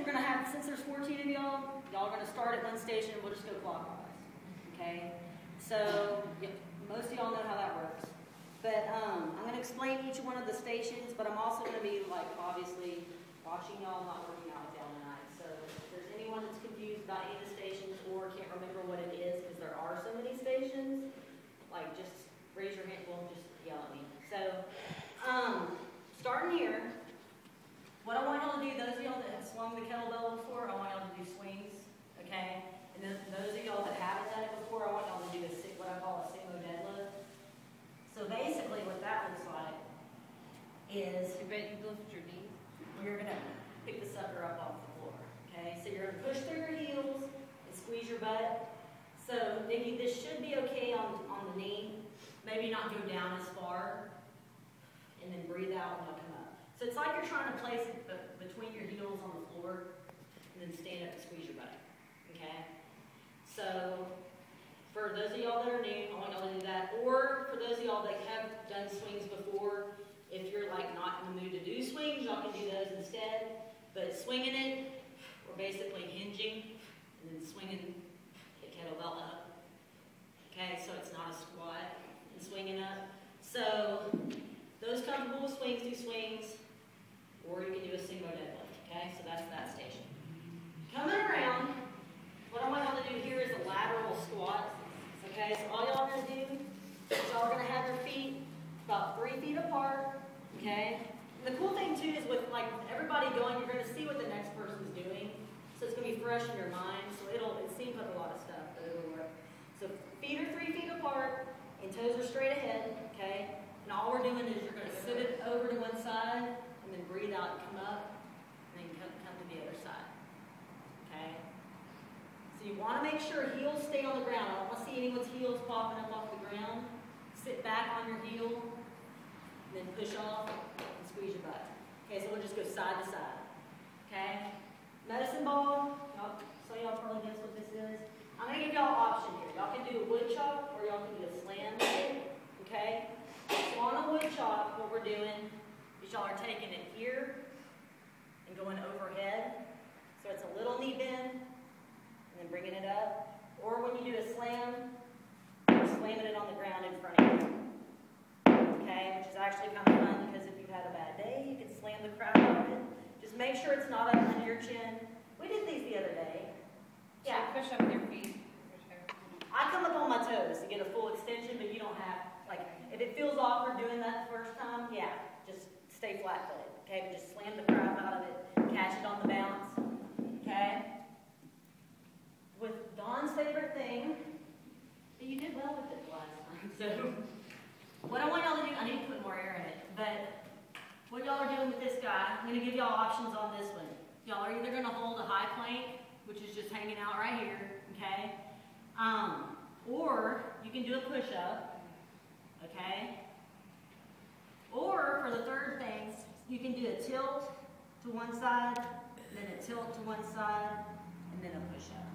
we're going to have, since there's 14 of y'all, y'all are going to start at one station and we'll just go clockwise. Okay? So, most of y'all know how that works. But I'm going to explain each one of the stations, but I'm also going to be, like, obviously, watching y'all not working out with y'all tonight. So, if there's anyone that's confused about any of the stations or can't remember what it is, because there are so many stations, like, just raise your hand, well, just yell at me. So, starting here, what I want y'all to do, those of y'all that have swung the kettlebell before, I want y'all to do swings, okay? And then those of y'all that haven't done it before, I want y'all to do what I call a Sumo deadlift. So basically what that looks like is, you bet you lift your knees. You're going to pick the sucker up off the floor, okay? So you're going to push through your heels and squeeze your butt. So Nikki, this should be okay on the knee. Maybe not go down as far, and then breathe out when y'all come up. So it's like you're trying to place it between your heels on the floor, and then stand up and squeeze your butt, okay? So for those of y'all that are new, I want y'all to do that. Or for those of y'all that have done swings before, if you're like not in the mood to do swings, y'all can do those instead. But swinging it, we're basically hinging, and then swinging the kettlebell up. Okay, so it's not a squat and swinging up. So those comfortable with swings do swings, or you can do a Sumo deadlift. Okay, so that's that station. Coming around, what I want y'all to do here is a lateral squat. Okay, so all y'all are going to do is y'all are going to have your feet about 3 feet apart. Okay, and the cool thing too is with like everybody going, you're going to see what the next person's doing. So it's going to be fresh in your mind. So it seems like a lot of stuff, but it'll work. So feet are 3 feet apart, and toes are straight ahead. Okay, and all we're doing is you're going to sit it over to one side, and then breathe out and come up, and then come to the other side. Okay. So you want to make sure heels stay on the ground. I don't want to see anyone's heels popping up off the ground. Sit back on your heel, and then push off and squeeze your butt. Okay, so we'll just go side to side. Okay? Medicine ball, some of y'all probably guess what this is. I'm going to give y'all an option here. Y'all can do a wood chop or y'all can do a slam. Okay? So on a wood chop, what we're doing is y'all are taking it here and going overhead. So it's a little knee bend, and then bringing it up. Or when you do a slam, you're slamming it on the ground in front of you. Okay, which is actually kind of fun because if you've had a bad day, you can slam the crap out of it. Just make sure it's not up under your chin. We did these the other day. Yeah. So push up with your feet. I come up on my toes to get a full extension, but you don't have, like, if it feels awkward doing that the first time, yeah, just stay flat-footed. Okay, but just slam the crap out of it, catch it on the bounce. Okay? With Dawn's favorite thing, but you did well with it last time. So, what I want y'all to do, I need to put more air in it, but what y'all are doing with this guy, I'm going to give y'all options on this one. Y'all are either going to hold a high plank, which is just hanging out right here, okay? Or you can do a push-up, okay? Or for the third thing, you can do a tilt to one side, then a tilt to one side, and then a push-up.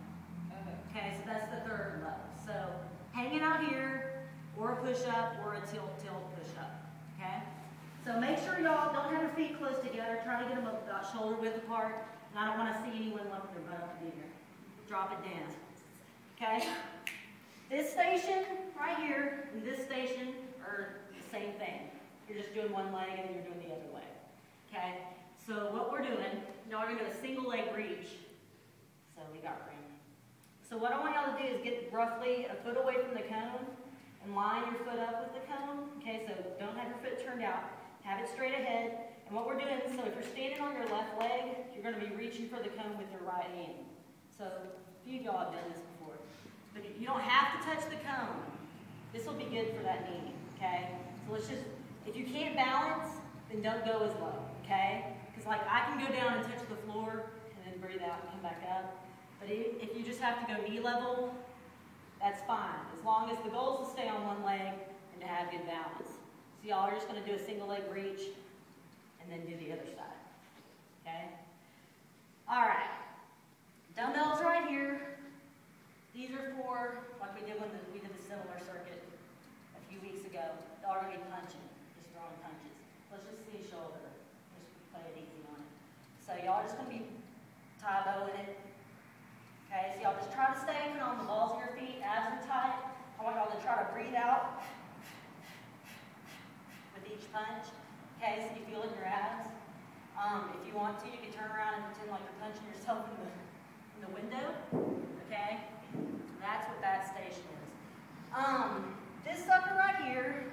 Okay, so that's the third level. So hanging out here, or a push-up, or a tilt, push-up. Okay? So make sure y'all don't have your feet close together. Try to get them about shoulder width apart. And I don't want to see anyone lump their butt up in here. Drop it down. Okay? This station right here and this station are the same thing. You're just doing one leg and you're doing the other leg. Okay? So what we're doing, y'all are going to do a single leg reach. So we got room. So what I want y'all to do is get roughly a foot away from the cone and line your foot up with the cone. Okay, so don't have your foot turned out. Have it straight ahead. And what we're doing, so if you're standing on your left leg, you're going to be reaching for the cone with your right hand. So a few of y'all have done this before. But you don't have to touch the cone. This will be good for that knee. Okay? So let's just, if you can't balance, then don't go as low. Okay? Because like I can go down and touch the floor and then breathe out and come back up. But if you just have to go knee level, that's fine. As long as the goal is to stay on one leg and to have good balance. So y'all are just going to do a single leg reach and then do the other side. Okay? Alright. Dumbbells right here. These are for, like we did when we did the similar circuit a few weeks ago. Y'all are going to be punching, just throwing punches. Let's just see shoulder. Just play it easy on it. So y'all are just going to be tie a bow in it. Okay, so y'all just try to stay kind of on the balls of your feet, abs are tight. I want y'all to try to breathe out with each punch. Okay, so you feel it in your abs. If you want to, you can turn around and pretend like you're punching yourself in the window. Okay, that's what that station is. This sucker right here,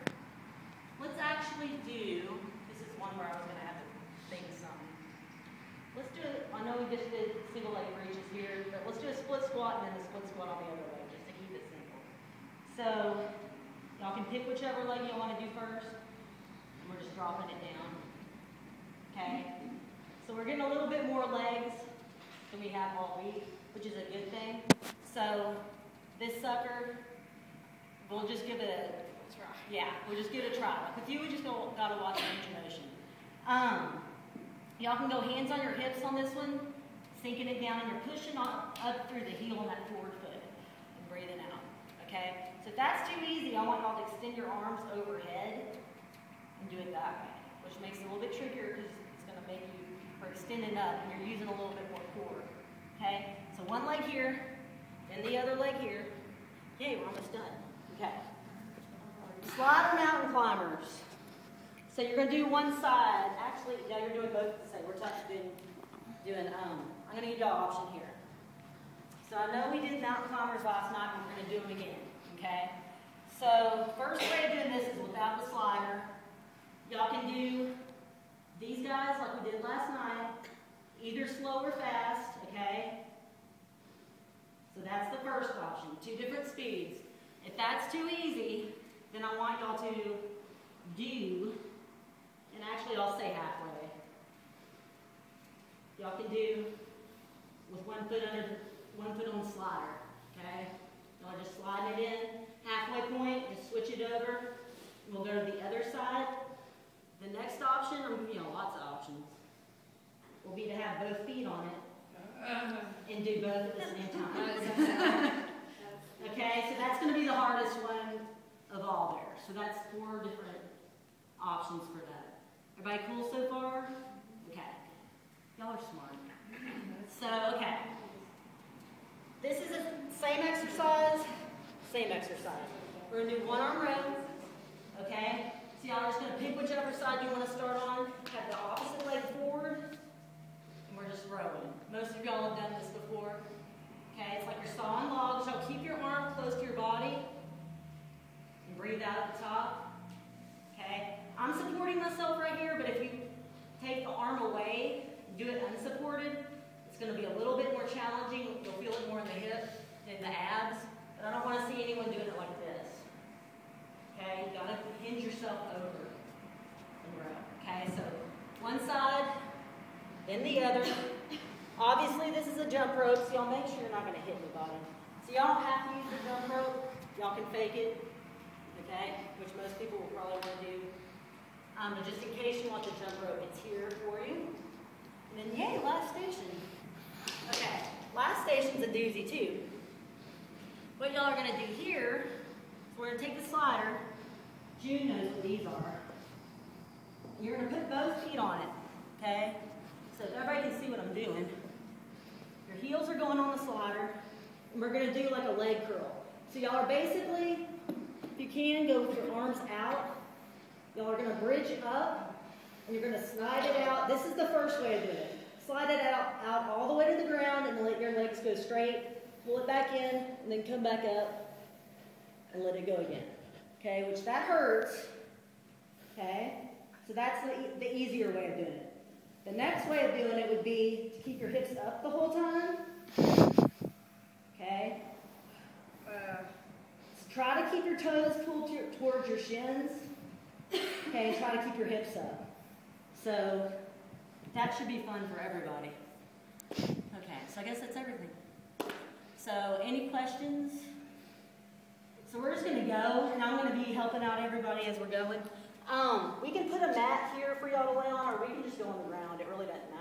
let's actually do, this is one where I was going to have to think of something. Let's do it, I know we just did single leg reaches here, but let's do a split squat and then a split squat on the other leg, just to keep it simple. So, y'all can pick whichever leg you want to do first, and we're just dropping it down. Okay? So we're getting a little bit more legs than we have all week, which is a good thing. So, this sucker, we'll just give it a try. Yeah, we'll just give it a try. Like with you, we just gotta watch range of motion. Y'all can go hands on your hips on this one, sinking it down, and you're pushing up through the heel on that forward foot and breathing out. Okay? So if that's too easy, I want y'all to extend your arms overhead and do it that way, which makes it a little bit trickier because it's gonna make you extending up and you're using a little bit more core. Okay? So one leg here, then the other leg here. Yay, we're almost done. Okay. Slide or mountain climbers. So you're going to do one side. Actually, yeah, you're doing both at the same. We're doing I'm going to give y'all an option here. So I know we did mountain climbers last night, and we're going to do them again. Okay? So first way of doing this is without the slider. Y'all can do these guys like we did last night, either slow or fast. Okay? So that's the first option. 2 different speeds. If that's too easy, then I want y'all to do, and actually I'll say halfway. Y'all can do with one foot on the slider, okay? Y'all just slide it in, halfway point, just switch it over. We'll go to the other side. The next option, I'm giving you lots of options, will be to have both feet on it and do both at the same time. Okay, so that's going to be the hardest one of all there. So that's 4 different options for that. Everybody cool so far? Okay. Y'all are smart. So, okay. This is the same exercise, We're going to do one arm row. Okay? So y'all are just going to pick whichever side you want to start on. Have the opposite leg forward. And we're just rowing. Most of y'all have done this before. Okay, it's like you're sawing logs. Y'all keep your arm close to your body and breathe out at the top. Okay, I'm supporting myself right here, but if you take the arm away, do it unsupported, it's going to be a little bit more challenging. You'll feel it more in the hip than the abs, but I don't want to see anyone doing it like this. Okay, you got to hinge yourself over and row. Okay, so one side, then the other. Obviously, this is a jump rope, so y'all make sure you're not going to hit anybody. So y'all don't have to use the jump rope. Y'all can fake it, okay, which most people will probably want to do. But just in case you want the jump rope, it's here for you. And then, yay, last station. Okay, last station's a doozy, too. What y'all are going to do here is we're going to take the slider. June knows what these are. You're going to put both feet on it, okay? So if everybody can see what I'm doing. Your heels are going on the slider, and we're going to do like a leg curl. So y'all are basically, if you can, go with your arms out. Y'all are going to bridge up, and you're going to slide it out. This is the first way of doing it. Slide it out all the way to the ground, and let your legs go straight. Pull it back in, and then come back up, and let it go again. Okay, which that hurts. Okay, so that's the easier way of doing it. The next way of doing it would be to keep your hips up the whole time. Okay? So try to keep your toes pulled towards your shins. Okay, and try to keep your hips up. So that should be fun for everybody. Okay, so I guess that's everything. So any questions? So we're just going to go, and I'm going to be helping out everybody as we're going. We can put a mat here for y'all to lay on, or we can just go on the ground. It really doesn't